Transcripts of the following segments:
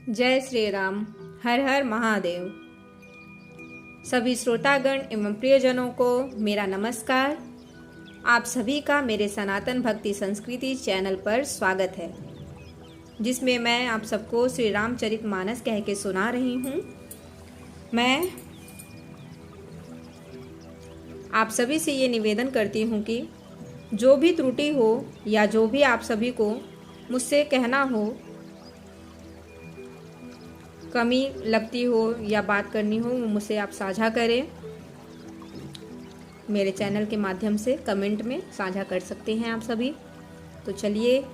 जय श्री राम। हर हर महादेव। सभी श्रोतागण एवं प्रियजनों को मेरा नमस्कार। आप सभी का मेरे सनातन भक्ति संस्कृति चैनल पर स्वागत है, जिसमें मैं आप सबको श्री रामचरितमानस कह के सुना रही हूँ। मैं आप सभी से ये निवेदन करती हूँ कि जो भी त्रुटि हो या जो भी आप सभी को मुझसे कहना हो, कमी लगती हो या बात करनी हो, वो मुझसे आप साझा करें। मेरे चैनल के माध्यम से कमेंट में साझा कर सकते हैं आप सभी। तो चलिए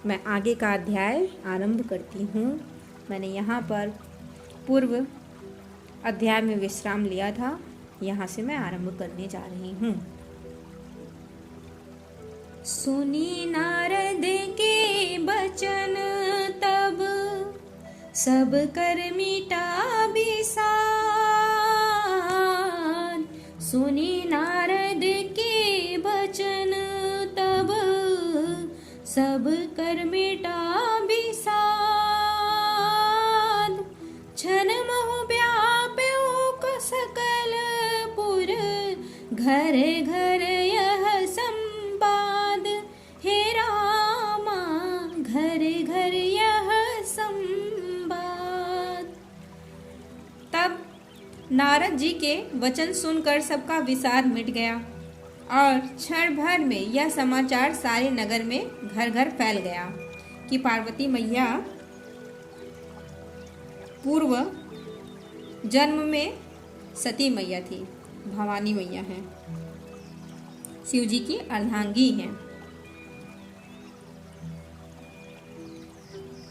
मैं आगे का अध्याय आरंभ करती हूँ। मैंने यहाँ पर पूर्व अध्याय में विश्राम लिया था, यहाँ से मैं आरंभ करने जा रही हूँ। सुनी नारद के बचन तब सब कर मिटा बिसार। सुनी नारद के बचन तब सब कर मिटा बिसार। छन महु व्याप्यो को सकल पुर, घर घर यह संवाद। हे रामा घर घर यह संवाद। तब नारद जी के वचन सुनकर सबका विषाद मिट गया और क्षण भर में यह समाचार सारे नगर में घर घर फैल गया कि पार्वती मैया पूर्व जन्म में सती मैया थी, भवानी मैया हैं, शिव जी की अर्धांगी हैं।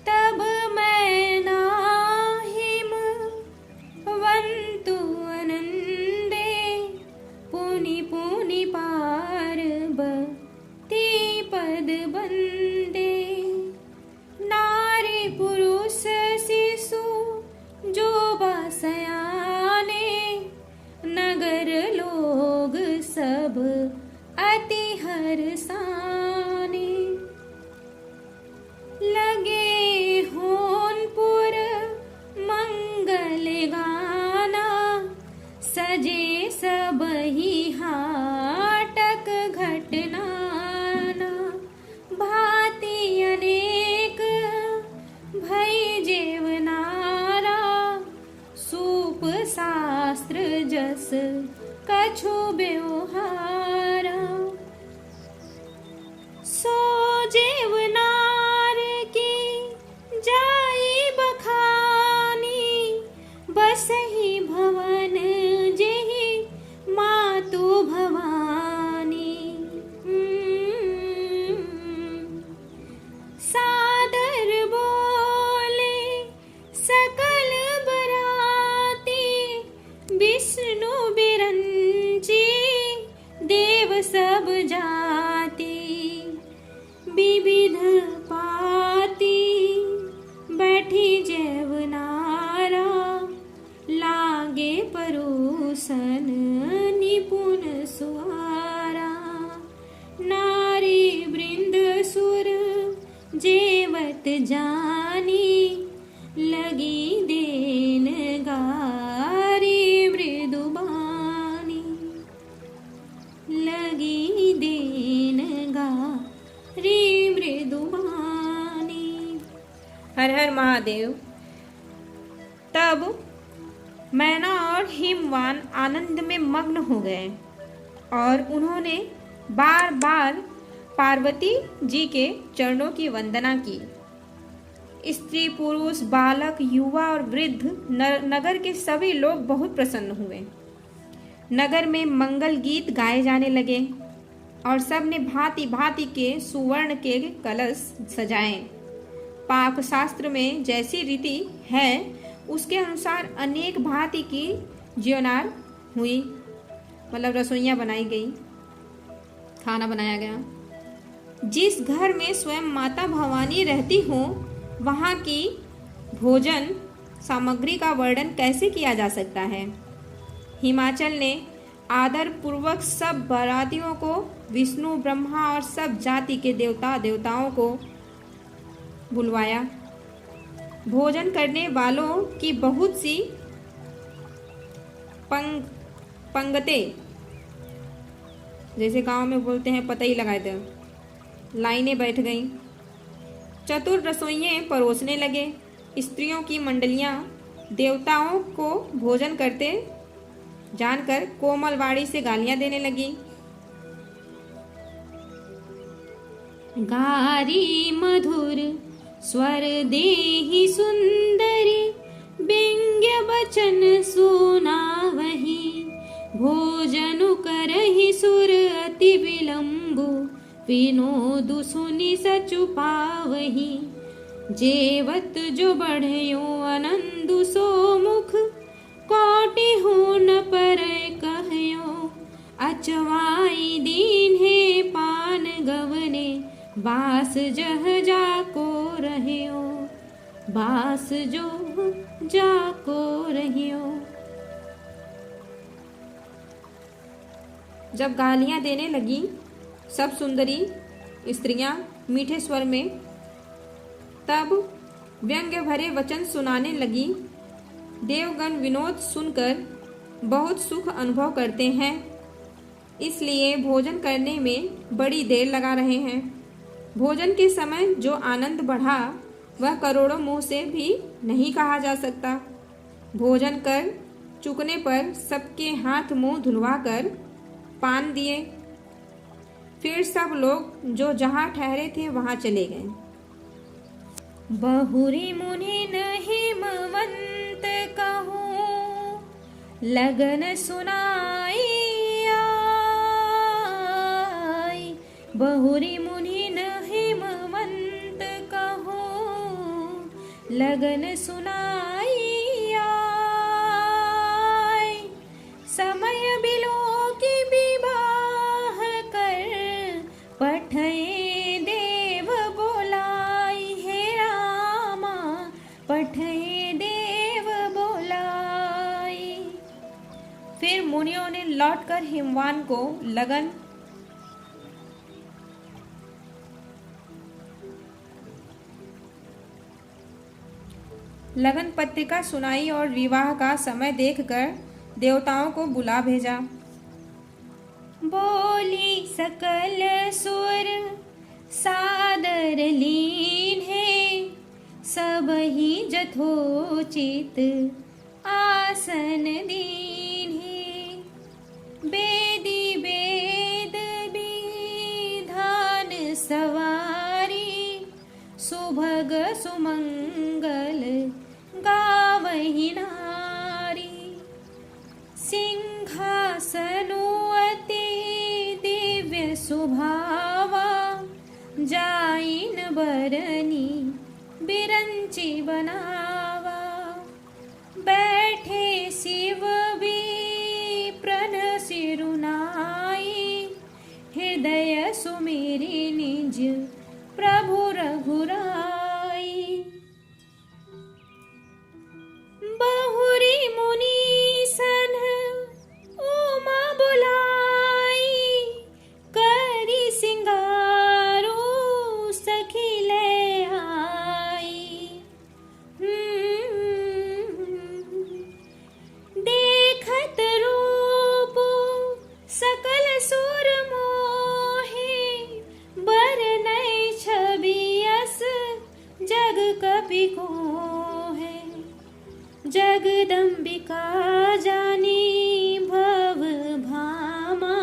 तब मैं नाहिम वंतु आनंदे, पुनि पुनि पार्वती पद बंदे। नारी पुरुष शिशु जो बासयाने, नगर लोग सब अति हर्षाने। लगे होनपुर मंगल गाना, सजे सबहि हाटक घटनाना। भांति अनेक भई जेवनारा, सूप शास्त्र जस कछु व्यवहारा। सो जेवनार की जाई बखानी, बसहि भवन जेहि मातु भवानी। सादर बोले सकल बराती, विष्णु बिरंची देव सब जाति। विविध पाती बैठी जेवनारा, लागे परोसन निपुण सुआरा। नारी वृंद सुर जेवत जानी, लगी देन गारी मृदुबानी। लगी देन गारी मृदुबानी। हर हर महादेव। तब मैना और हिमवान आनंद में मग्न हो गए और उन्होंने बार बार पार्वती जी के चरणों की वंदना की। स्त्री पुरुष बालक युवा और वृद्ध नगर के सभी लोग बहुत प्रसन्न हुए। नगर में मंगल गीत गाए जाने लगे और सबने भांति भांति के सुवर्ण के कलश सजाए। पाक शास्त्र में जैसी रीति है उसके अनुसार अनेक भांति की ज्योनार हुई, मतलब रसोइयाँ बनाई गई, खाना बनाया गया। जिस घर में स्वयं माता भवानी रहती हो, वहाँ की भोजन सामग्री का वर्णन कैसे किया जा सकता है। हिमाचल ने आदर पूर्वक सब बारातियों को, विष्णु ब्रह्मा और सब जाति के देवताओं को बुलवाया भोजन करने वालों की बहुत सी पंगतें, जैसे गांव में बोलते हैं पतई लगाए थे, लाइनें बैठ गईं। चतुर रसोइये परोसने लगे। स्त्रियों की मंडलियां देवताओं को भोजन करते जानकर कोमलवाणी से गालियां देने लगी। गारी मधुर स्वर देहि सुंदरी, व्यंग्य बचन सुनावहि। भोजनु करहि सुर अति विलंबु, विनोदु सुनि सचु पावहि। जेवत जो बढ़यो आनंदु सो मुख, कोटि हो न पर कहयो। अचवाई दीन है पान गवने, बास जह जाको रहियो। बास जो जाको रहियो। जब गालियां देने लगी सब सुंदरी स्त्रियां मीठे स्वर में, तब व्यंग्य भरे वचन सुनाने लगी। देवगण विनोद सुनकर बहुत सुख अनुभव करते हैं, इसलिए भोजन करने में बड़ी देर लगा रहे हैं। भोजन के समय जो आनंद बढ़ा वह करोड़ों मुंह से भी नहीं कहा जा सकता। भोजन कर चुकने पर सबके हाथ मुंह धुलवाकर पान दिए। फिर सब लोग जो जहाँ ठहरे थे वहाँ चले गए। बहुरी मुनि हिमवंत कहूँ, लगन सुनाई आई। बहुरी मुनि हिमवंत कहूँ, लगन सुनाई आई। समय बिलो की विवाह कर, पठये देव बोलाई। हे रामा पठये देव बोलाई। फिर मुनियों ने लौटकर हिमवान को लगन पत्रिका सुनाई और विवाह का समय देखकर देवताओं को बुला भेजा। बोली सकल सुर सादर लीन है, सब ही जथोचित आसन दीन है। वेदी वेद विधान सवारी, सुभग सुमंगल गावहि नारी। सिंहासनो अति दिव्य सुभावा, जाइन बरनी बिरंची बनावा। बैठे शिव विप्रन सिरुनाई, हृदय सुमेरी निज प्रभु रघुराई। बहुरी मुनि सन उमा बुलाई, करी सिंगारो सखी ले आई। देखत रूप सकल सुर मोहे, बरनई छवि यस जग कपि कोहे। जगदम्बिका जानी भव भामा,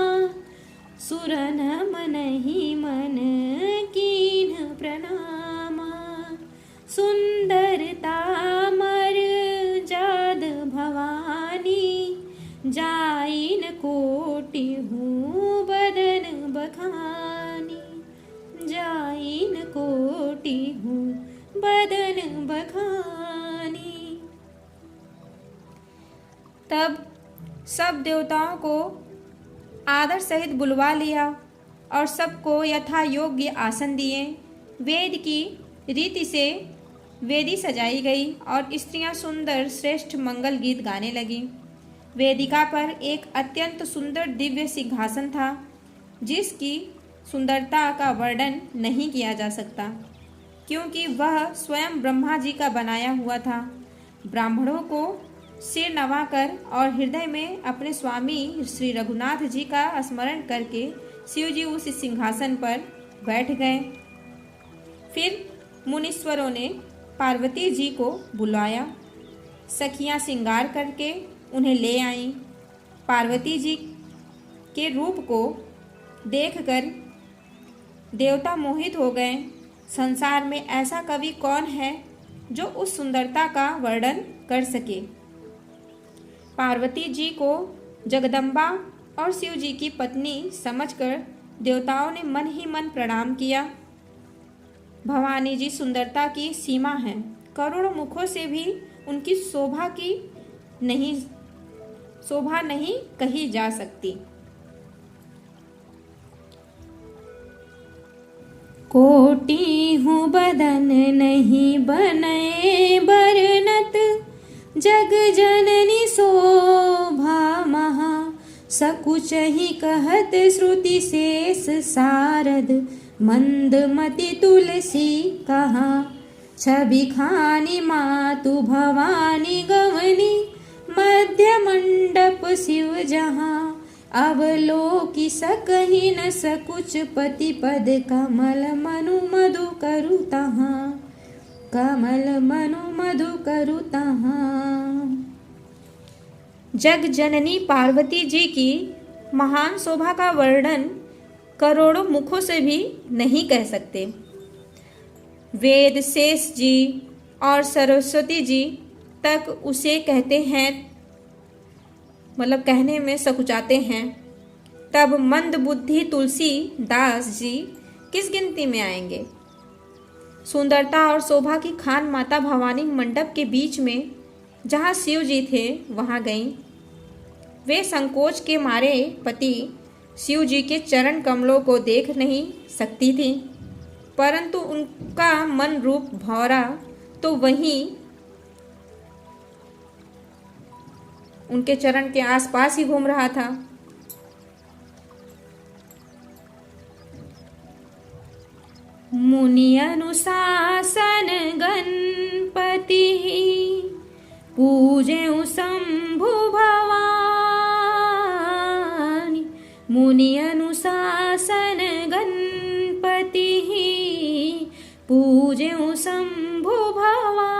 सुरन मनहि मन कीन्ह प्रणामा। सुंदरता मर जाद भवानी, जाइन कोटि हूँ बदन बखानी। जाइन कोटि हूँ बदन बखानी। तब सब देवताओं को आदर सहित बुलवा लिया और सबको यथा योग्य आसन दिए। वेद की रीति से वेदी सजाई गई और स्त्रियां सुंदर श्रेष्ठ मंगल गीत गाने लगीं। वेदिका पर एक अत्यंत सुंदर दिव्य सिंहासन था, जिसकी सुंदरता का वर्णन नहीं किया जा सकता। क्योंकि वह स्वयं ब्रह्मा जी का बनाया हुआ था। ब्राह्मणों को सिर नवाकर और हृदय में अपने स्वामी श्री रघुनाथ जी का स्मरण करके शिव जी उस सिंहासन पर बैठ गए। फिर मुनीश्वरों ने पार्वती जी को बुलाया। सखियां श्रृंगार करके उन्हें ले आईं। पार्वती जी के रूप को देखकर देवता मोहित हो गए। संसार में ऐसा कवि कौन है जो उस सुंदरता का वर्णन कर सके। पार्वती जी को जगदम्बा और शिव जी की पत्नी समझकर देवताओं ने मन ही मन प्रणाम किया। भवानी जी सुंदरता की सीमा है। करोड़ों मुखों से भी उनकी शोभा नहीं कही जा सकती। कोटि हूँ बदन नहीं बने बरनत, जग जननी शोभा महा। सकुच ही कहत श्रुति शेष सारद, मंदमति तुलसी कहा। छवि खानी मातु भवानी गवनी, मध्य मंडप शिव जहाँ। अवलोकि सकहि न सकुच पति पद, कमल मनु मधु करु तहाँ। कमल मनु मधु करु तहाँ। जग जननी पार्वती जी की महान शोभा का वर्णन करोड़ों मुखों से भी नहीं कह सकते। वेद शेष जी और सरस्वती जी तक उसे कहते हैं, मतलब कहने में सकुचाते हैं, तब मंद बुद्धि तुलसी दास जी किस गिनती में आएंगे। सुंदरता और शोभा की खान माता भवानी मंडप के बीच में जहाँ शिव जी थे वहाँ गईं। वे संकोच के मारे पति शिव जी के चरण कमलों को देख नहीं सकती थी, परंतु उनका मन रूप भौरा तो वहीं उनके चरण के आसपास ही घूम रहा था। मुनि अनुशासन गणपति, पूजे शंभु भवानी। मुनि अनुशासन गणपति, पूजे शंभु भवानी।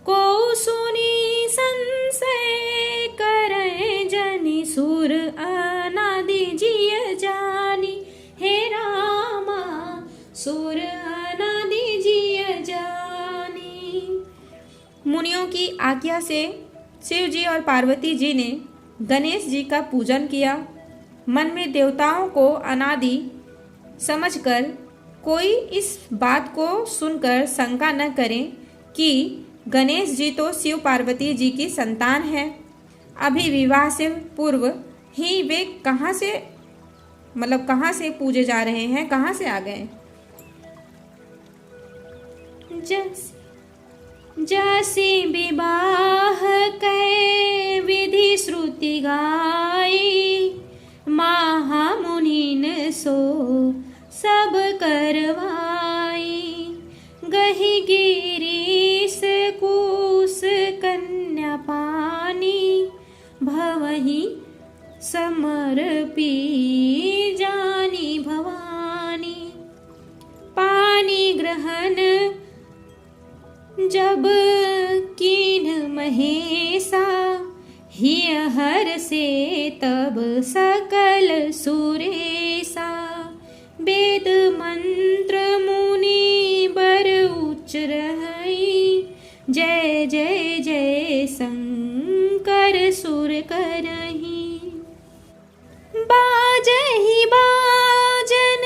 को सुनी संशय करे जनि, सुर अनादि जिय जानी। हे रामा सुर अनादि जिय जानी। मुनियों की आज्ञा से शिव जी और पार्वती जी ने गणेश जी का पूजन किया। मन में देवताओं को अनादि समझकर कोई इस बात को सुनकर शंका न करें कि गणेश जी तो शिव पार्वती जी की संतान है। अभी विवाह से पूर्व ही वे कहाँ से पूजे जा रहे हैं, कहाँ से आ गए। जैसे विवाह कै विधि श्रुति गाई, महामुनिन सो सब करवाई। गही गिरीश कुश कन्या पानी, भवहि समर्पी जानी भवानी। पानी ग्रहण जब कीन महेशा, हिय हर से तब सकल सुरेशा। वेद मंत्र मुनि बर उच्च रही, जय जय जय शंकर सुर करही। बाजहि बाजन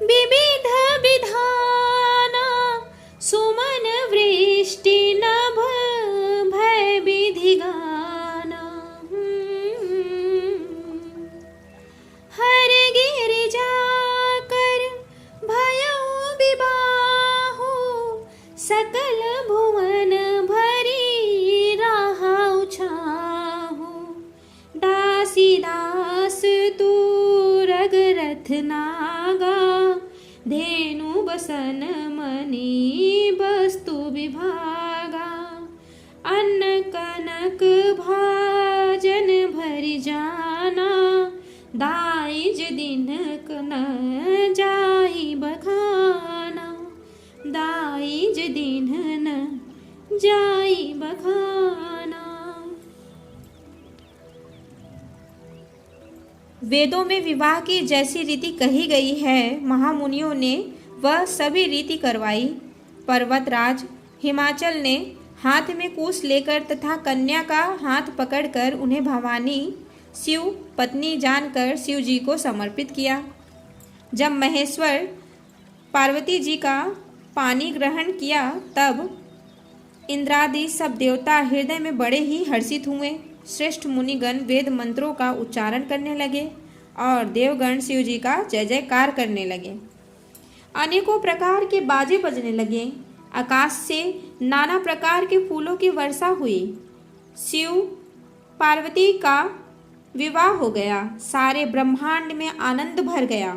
विविध विधाना, सुमन वृष्टि नभ भय विधि गाना। हर गिरिजा कर भयो विबाहु, सकल भुवन भरी राहु छाहु। दासी दास तू रग रथ नागा, धेनु जनक भाजन भर जाना, दाइज दिनक न जाई बखाना, दाइज दिन न जाई बखाना। वेदों में विवाह की जैसी रीति कही गई है, महामुनियों ने वह सभी रीति करवाई। पर्वतराज हिमाचल ने हाथ में कूश लेकर तथा कन्या का हाथ पकड़कर उन्हें भवानी शिव पत्नी जानकर शिव जी को समर्पित किया। जब महेश्वर पार्वती जी का पानी ग्रहण किया तब इंद्रादि सब देवता हृदय में बड़े ही हर्षित हुए। श्रेष्ठ मुनिगण वेद मंत्रों का उच्चारण करने लगे और देवगण शिव जी का जय जयकार करने लगे। अनेकों प्रकार के बाजे बजने लगे। आकाश से नाना प्रकार के फूलों की वर्षा हुई। शिव पार्वती का विवाह हो गया। सारे ब्रह्मांड में आनंद भर गया।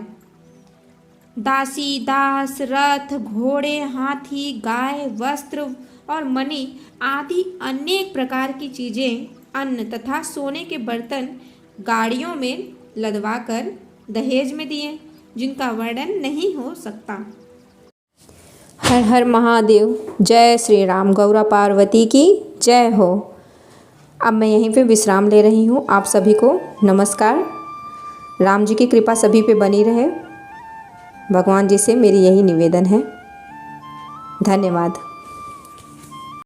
दासी दास रथ घोड़े हाथी गाय वस्त्र और मणि आदि अनेक प्रकार की चीजें अन्न तथा सोने के बर्तन गाड़ियों में लदवाकर दहेज में दिए, जिनका वर्णन नहीं हो सकता। हर हर महादेव। जय श्री राम। गौरा पार्वती की जय हो। अब मैं यहीं पे विश्राम ले रही हूँ। आप सभी को नमस्कार। राम जी की कृपा सभी पे बनी रहे, भगवान जी से मेरी यही निवेदन है। धन्यवाद।